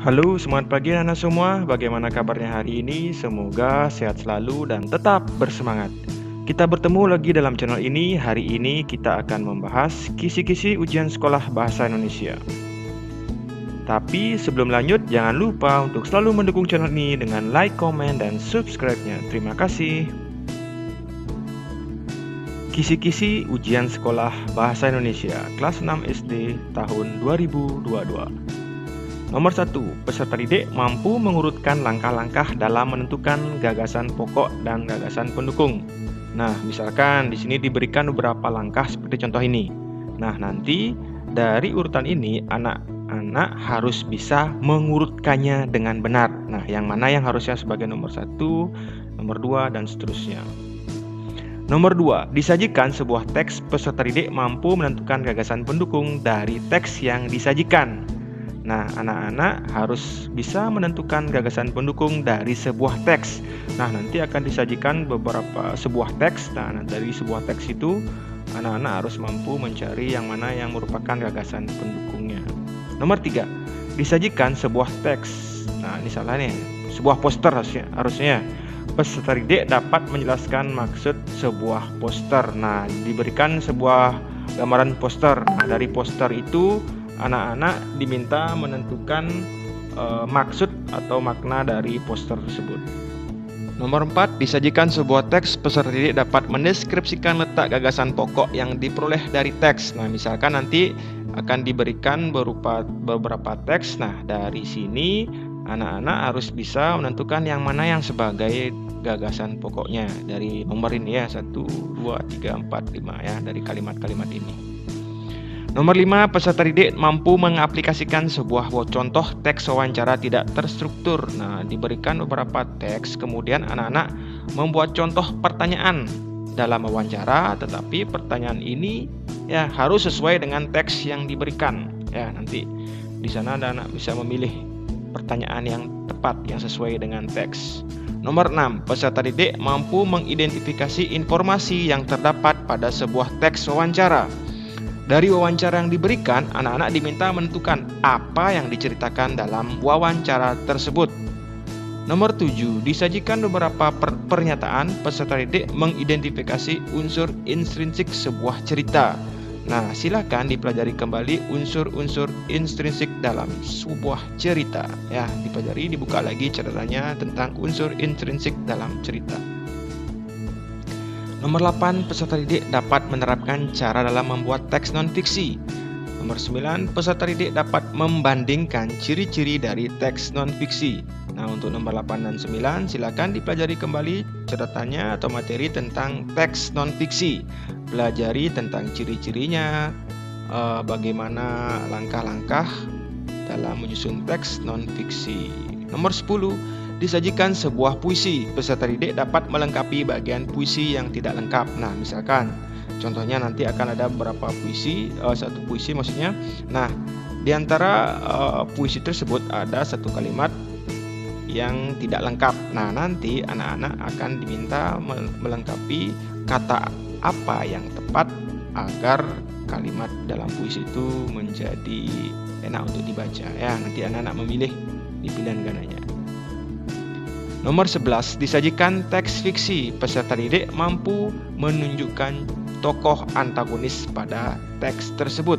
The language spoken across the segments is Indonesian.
Halo, semangat pagi anak semua. Bagaimana kabarnya hari ini? Semoga sehat selalu dan tetap bersemangat. Kita bertemu lagi dalam channel ini. Hari ini kita akan membahas kisi-kisi ujian sekolah bahasa Indonesia. Tapi sebelum lanjut, jangan lupa untuk selalu mendukung channel ini dengan like, komen, dan subscribe-nya. Terima kasih. Kisi-kisi ujian sekolah bahasa Indonesia kelas 6 SD tahun 2022. Nomor 1, peserta didik mampu mengurutkan langkah-langkah dalam menentukan gagasan pokok dan gagasan pendukung. Nah, misalkan di sini diberikan beberapa langkah seperti contoh ini. Nah, nanti dari urutan ini anak-anak harus bisa mengurutkannya dengan benar. Nah, yang mana yang harusnya sebagai nomor 1, nomor 2, dan seterusnya. Nomor 2, disajikan sebuah teks, peserta didik mampu menentukan gagasan pendukung dari teks yang disajikan. Nah, anak-anak harus bisa menentukan gagasan pendukung dari sebuah teks. Nah, nanti akan disajikan sebuah teks. Nah, dari sebuah teks itu anak-anak harus mampu mencari yang mana yang merupakan gagasan pendukungnya. Nomor 3, disajikan sebuah teks. Nah, ini salah nih. Sebuah poster harusnya. Peserta didik dapat menjelaskan maksud sebuah poster. Nah, diberikan sebuah gambaran poster. Nah, dari poster itu anak-anak diminta menentukan maksud atau makna dari poster tersebut. Nomor 4, disajikan sebuah teks, peserta didik dapat mendeskripsikan letak gagasan pokok yang diperoleh dari teks. Nah, misalkan nanti akan diberikan berupa beberapa teks. Nah, dari sini anak-anak harus bisa menentukan yang mana yang sebagai gagasan pokoknya dari nomor ini ya, 1, 2, 3, 4, 5 ya, dari kalimat-kalimat ini. Nomor 5, peserta didik mampu mengaplikasikan sebuah contoh teks wawancara tidak terstruktur. Nah, diberikan beberapa teks, kemudian anak-anak membuat contoh pertanyaan dalam wawancara, tetapi pertanyaan ini ya harus sesuai dengan teks yang diberikan. Ya, nanti di sana anak bisa memilih pertanyaan yang tepat yang sesuai dengan teks. Nomor 6, peserta didik mampu mengidentifikasi informasi yang terdapat pada sebuah teks wawancara. Dari wawancara yang diberikan, anak-anak diminta menentukan apa yang diceritakan dalam wawancara tersebut. Nomor 7, disajikan beberapa pernyataan, peserta didik mengidentifikasi unsur intrinsik sebuah cerita. Nah, silakan dipelajari kembali unsur-unsur intrinsik dalam sebuah cerita. Ya, dipelajari, dibuka lagi catatannya tentang unsur intrinsik dalam cerita. Nomor 8, peserta didik dapat menerapkan cara dalam membuat teks non-fiksi. Nomor 9, peserta didik dapat membandingkan ciri-ciri dari teks non-fiksi. Nah, untuk nomor 8 dan 9, silakan dipelajari kembali catatannya atau materi tentang teks non-fiksi. Pelajari tentang ciri-cirinya, bagaimana langkah-langkah dalam menyusun teks non-fiksi. Nomor 10, disajikan sebuah puisi, peserta didik dapat melengkapi bagian puisi yang tidak lengkap. Nah, misalkan contohnya nanti akan ada beberapa puisi, satu puisi maksudnya. Nah, di antara puisi tersebut ada satu kalimat yang tidak lengkap. Nah, nanti anak-anak akan diminta melengkapi kata apa yang tepat agar kalimat dalam puisi itu menjadi enak untuk dibaca. Ya, nanti anak-anak memilih di pilihan gandanya. Nomor 11, disajikan teks fiksi, peserta didik mampu menunjukkan tokoh antagonis pada teks tersebut.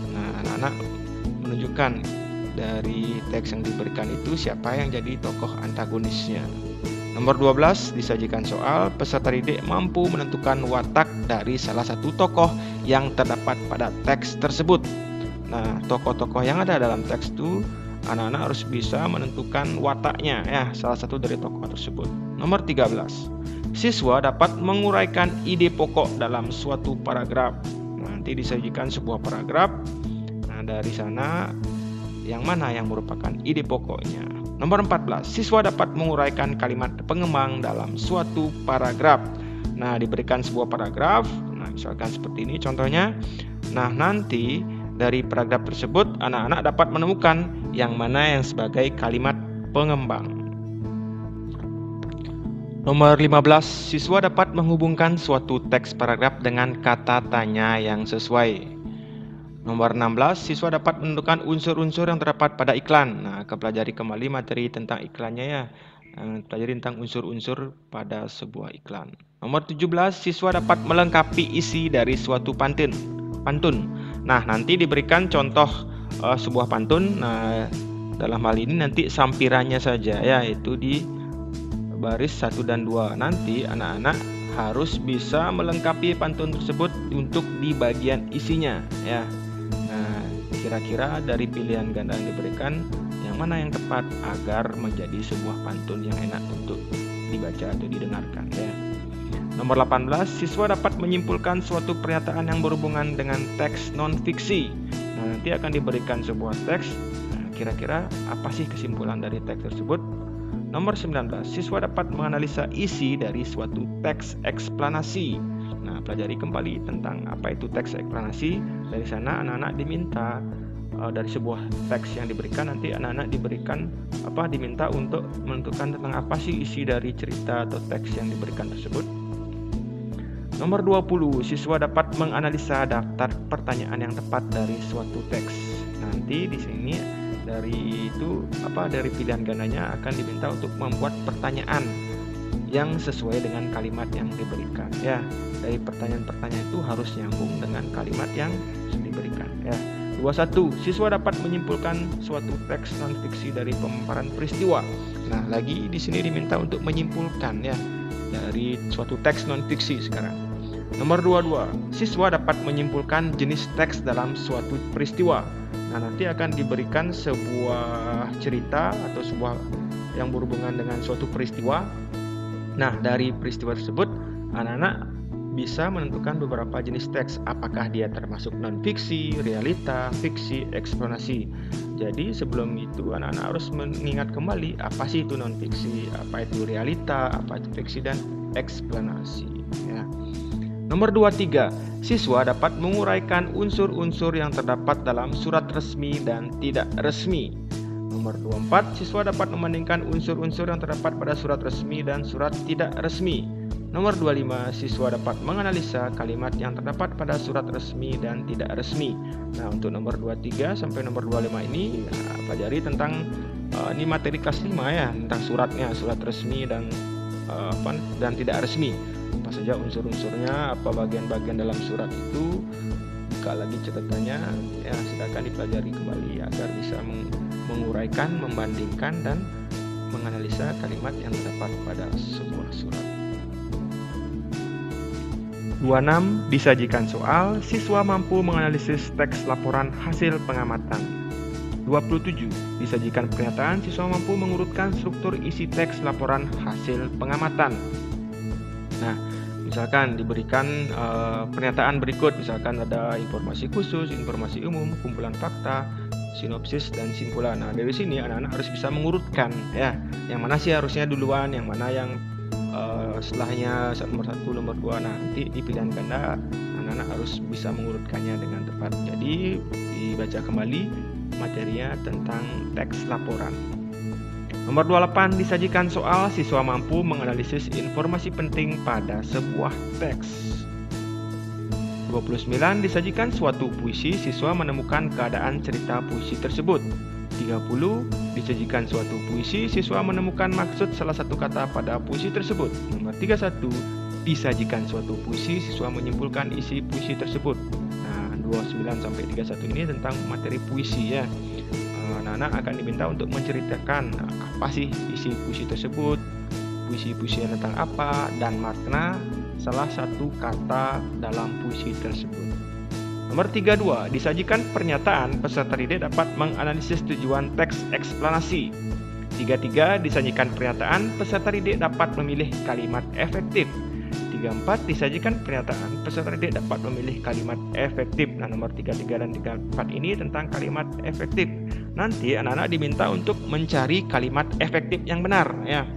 Nah, anak-anak menunjukkan dari teks yang diberikan itu siapa yang jadi tokoh antagonisnya. Nomor 12, disajikan soal, peserta didik mampu menentukan watak dari salah satu tokoh yang terdapat pada teks tersebut. Nah, tokoh-tokoh yang ada dalam teks itu anak-anak harus bisa menentukan wataknya ya, salah satu dari tokoh tersebut. Nomor 13, siswa dapat menguraikan ide pokok dalam suatu paragraf. Nanti disajikan sebuah paragraf. Nah, dari sana yang mana yang merupakan ide pokoknya. Nomor 14, siswa dapat menguraikan kalimat pengembang dalam suatu paragraf. Nah, diberikan sebuah paragraf. Nah, misalkan seperti ini contohnya. Nah, nanti dari paragraf tersebut anak-anak dapat menemukan yang mana yang sebagai kalimat pengembang. Nomor 15, siswa dapat menghubungkan suatu teks paragraf dengan kata tanya yang sesuai. Nomor 16, siswa dapat menentukan unsur-unsur yang terdapat pada iklan. Nah, akan pelajari kembali materi tentang iklannya ya. Pelajari tentang unsur-unsur pada sebuah iklan. Nomor 17, siswa dapat melengkapi isi dari suatu pantun. Nah, nanti diberikan contoh sebuah pantun. Nah, dalam hal ini nanti sampirannya saja ya, yaitu di baris 1 dan 2. Nanti anak-anak harus bisa melengkapi pantun tersebut untuk di bagian isinya ya. Nah, kira-kira dari pilihan ganda yang diberikan yang mana yang tepat agar menjadi sebuah pantun yang enak untuk dibaca atau didengarkan ya. Nomor 18, siswa dapat menyimpulkan suatu pernyataan yang berhubungan dengan teks non-fiksi. Nah, nanti akan diberikan sebuah teks. Nah, kira-kira apa sih kesimpulan dari teks tersebut? Nomor 19, siswa dapat menganalisa isi dari suatu teks eksplanasi. Nah, pelajari kembali tentang apa itu teks eksplanasi. Dari sana anak-anak diminta dari sebuah teks yang diberikan, nanti anak-anak diminta untuk menentukan tentang apa sih isi dari cerita atau teks yang diberikan tersebut. Nomor 20, siswa dapat menganalisa daftar pertanyaan yang tepat dari suatu teks. Nanti di sini dari pilihan gandanya akan diminta untuk membuat pertanyaan yang sesuai dengan kalimat yang diberikan ya. Dari pertanyaan-pertanyaan itu harus nyambung dengan kalimat yang diberikan ya. 21, siswa dapat menyimpulkan suatu teks non-fiksi dari pemaparan peristiwa. Nah, lagi di sini diminta untuk menyimpulkan ya dari suatu teks non-fiksi sekarang. Nomor 22, siswa dapat menyimpulkan jenis teks dalam suatu peristiwa. Nah, nanti akan diberikan sebuah cerita atau sebuah yang berhubungan dengan suatu peristiwa. Nah, dari peristiwa tersebut anak-anak bisa menentukan beberapa jenis teks, apakah dia termasuk non-fiksi, realita, fiksi, eksplanasi. Jadi sebelum itu anak-anak harus mengingat kembali apa sih itu non-fiksi, apa itu realita, apa itu fiksi, dan eksplanasi ya. Nomor 23, siswa dapat menguraikan unsur-unsur yang terdapat dalam surat resmi dan tidak resmi. Nomor 24, siswa dapat membandingkan unsur-unsur yang terdapat pada surat resmi dan surat tidak resmi. Nomor 25, siswa dapat menganalisa kalimat yang terdapat pada surat resmi dan tidak resmi. Nah, untuk nomor 23 sampai nomor 25 ini pelajari tentang ini materi kelas 5 ya, tentang suratnya, surat resmi dan tidak resmi. Apa saja unsur-unsurnya, apa bagian-bagian dalam surat itu, buka lagi catatannya ya, silakan dipelajari kembali agar bisa menguraikan, membandingkan, dan menganalisa kalimat yang terdapat pada sebuah surat. 26. Disajikan soal, siswa mampu menganalisis teks laporan hasil pengamatan. 27. Disajikan pernyataan, siswa mampu mengurutkan struktur isi teks laporan hasil pengamatan. Nah, misalkan diberikan pernyataan berikut, misalkan ada informasi khusus, informasi umum, kumpulan fakta, sinopsis, dan simpulan. Nah, dari sini anak-anak harus bisa mengurutkan ya, yang mana sih harusnya duluan, yang mana yang setelahnya, nomor 1, nomor 2. Nah, nanti di pilihan ganda anak-anak harus bisa mengurutkannya dengan tepat. Jadi dibaca kembali materinya tentang teks laporan. Nomor 28, disajikan soal, siswa mampu menganalisis informasi penting pada sebuah teks. 29, disajikan suatu puisi, siswa menemukan keadaan cerita puisi tersebut. 30, disajikan suatu puisi, siswa menemukan maksud salah satu kata pada puisi tersebut. Nomor 31, disajikan suatu puisi, siswa menyimpulkan isi puisi tersebut. Nah, 29 sampai 31 ini tentang materi puisi ya. Anak-anak akan diminta untuk menceritakan apa sih isi puisi tersebut, puisi-puisian tentang apa, dan makna salah satu kata dalam puisi tersebut. Nomor 32, disajikan pernyataan, peserta didik dapat menganalisis tujuan teks eksplanasi. 33, disajikan pernyataan, peserta didik dapat memilih kalimat efektif. 34, disajikan pernyataan, peserta didik dapat memilih kalimat efektif. Nah, nomor 33 dan 34 ini tentang kalimat efektif. Nanti anak-anak diminta untuk mencari kalimat efektif yang benar ya,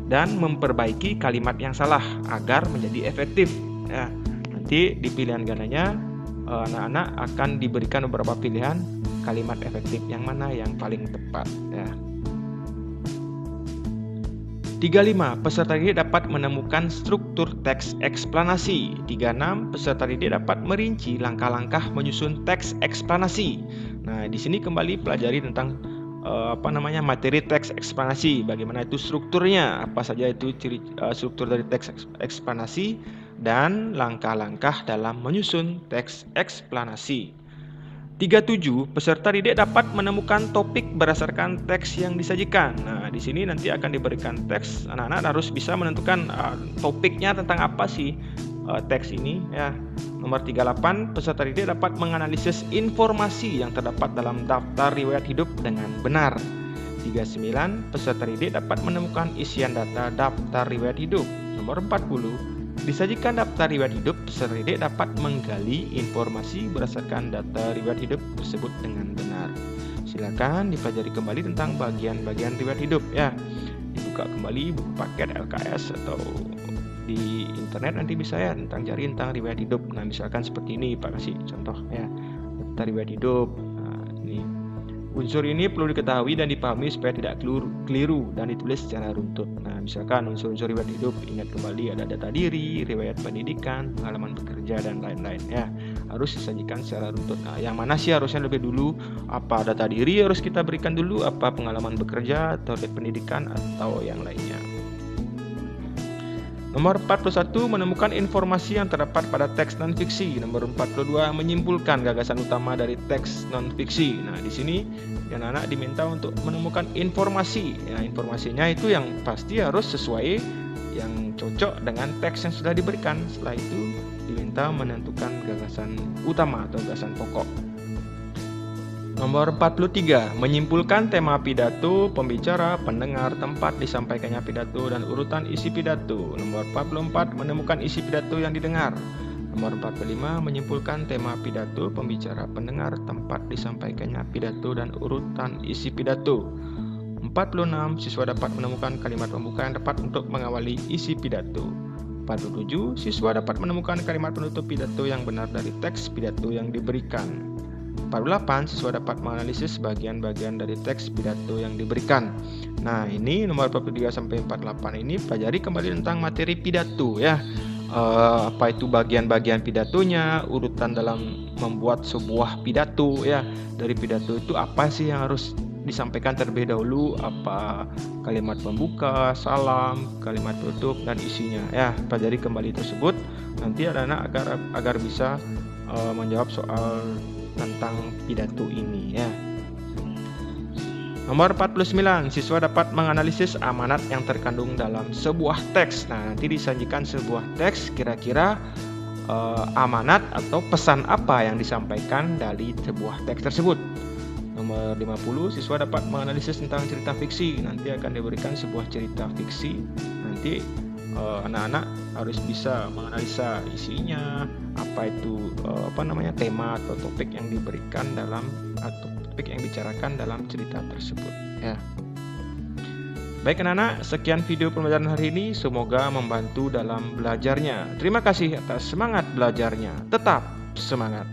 dan memperbaiki kalimat yang salah agar menjadi efektif ya. Nanti di pilihan gandanya anak-anak akan diberikan beberapa pilihan kalimat efektif yang mana yang paling tepat ya. 35. Peserta didik dapat menemukan struktur teks eksplanasi. 36. Peserta didik dapat merinci langkah-langkah menyusun teks eksplanasi. Nah, di sini kembali pelajari tentang materi teks eksplanasi, bagaimana itu strukturnya, apa saja itu ciri struktur dari teks eksplanasi dan langkah-langkah dalam menyusun teks eksplanasi. 37. Peserta didik dapat menemukan topik berdasarkan teks yang disajikan. Nah, di sini nanti akan diberikan teks, anak-anak harus bisa menentukan topiknya tentang apa sih teks ini ya. Nomor 38. Peserta didik dapat menganalisis informasi yang terdapat dalam daftar riwayat hidup dengan benar. 39. Peserta didik dapat menemukan isian data daftar riwayat hidup. Nomor 40. Disajikan daftar riwayat hidup, peserta didik dapat menggali informasi berdasarkan data riwayat hidup tersebut dengan benar. Silakan dipelajari kembali tentang bagian-bagian riwayat hidup ya. Dibuka kembali buku paket LKS atau di internet nanti bisa ya cari tentang riwayat hidup. Nah, misalkan seperti ini Pak kasih contoh ya. Daftar riwayat hidup. Nah, ini unsur ini perlu diketahui dan dipahami supaya tidak keliru dan ditulis secara runtut. Nah, misalkan unsur-unsur riwayat hidup, ingat kembali ada data diri, riwayat pendidikan, pengalaman bekerja, dan lain-lain ya. Harus disajikan secara runtut. Nah, yang mana sih harusnya lebih dulu? Apa data diri harus kita berikan dulu, apa pengalaman bekerja, atau riwayat pendidikan, atau yang lainnya. Nomor 41, menemukan informasi yang terdapat pada teks non-fiksi. Nomor 42, menyimpulkan gagasan utama dari teks non-fiksi. Nah, di sini anak-anak diminta untuk menemukan informasi. Ya, informasinya itu yang pasti harus sesuai, yang cocok dengan teks yang sudah diberikan. Setelah itu diminta menentukan gagasan utama atau gagasan pokok. Nomor 43, menyimpulkan tema pidato, pembicara, pendengar, tempat disampaikannya pidato, dan urutan isi pidato. Nomor 44, menemukan isi pidato yang didengar. Nomor 45, menyimpulkan tema pidato, pembicara, pendengar, tempat disampaikannya pidato, dan urutan isi pidato. 46, siswa dapat menemukan kalimat pembuka yang tepat untuk mengawali isi pidato. 47, siswa dapat menemukan kalimat penutup pidato yang benar dari teks pidato yang diberikan. 48, siswa dapat menganalisis bagian-bagian dari teks pidato yang diberikan. Nah, ini nomor 43 sampai 48 ini pelajari kembali tentang materi pidato ya. Apa itu bagian-bagian pidatonya, urutan dalam membuat sebuah pidato ya. Dari pidato itu apa sih yang harus disampaikan terlebih dahulu, apa kalimat pembuka, salam, kalimat penutup, dan isinya ya. Pelajari kembali tersebut nanti anak-anak agar bisa menjawab soal tentang pidato ini ya. Nomor 49, siswa dapat menganalisis amanat yang terkandung dalam sebuah teks. Nah, nanti disajikan sebuah teks, kira-kira amanat atau pesan apa yang disampaikan dari sebuah teks tersebut. Nomor 50, siswa dapat menganalisis tentang cerita fiksi. Nanti akan diberikan sebuah cerita fiksi. Nanti anak-anak harus bisa menganalisa isinya, apa itu tema atau topik yang diberikan dalam atau topik yang dibicarakan dalam cerita tersebut ya. Baik anak-anak, sekian video pembelajaran hari ini, semoga membantu dalam belajarnya. Terima kasih atas semangat belajarnya. Tetap semangat.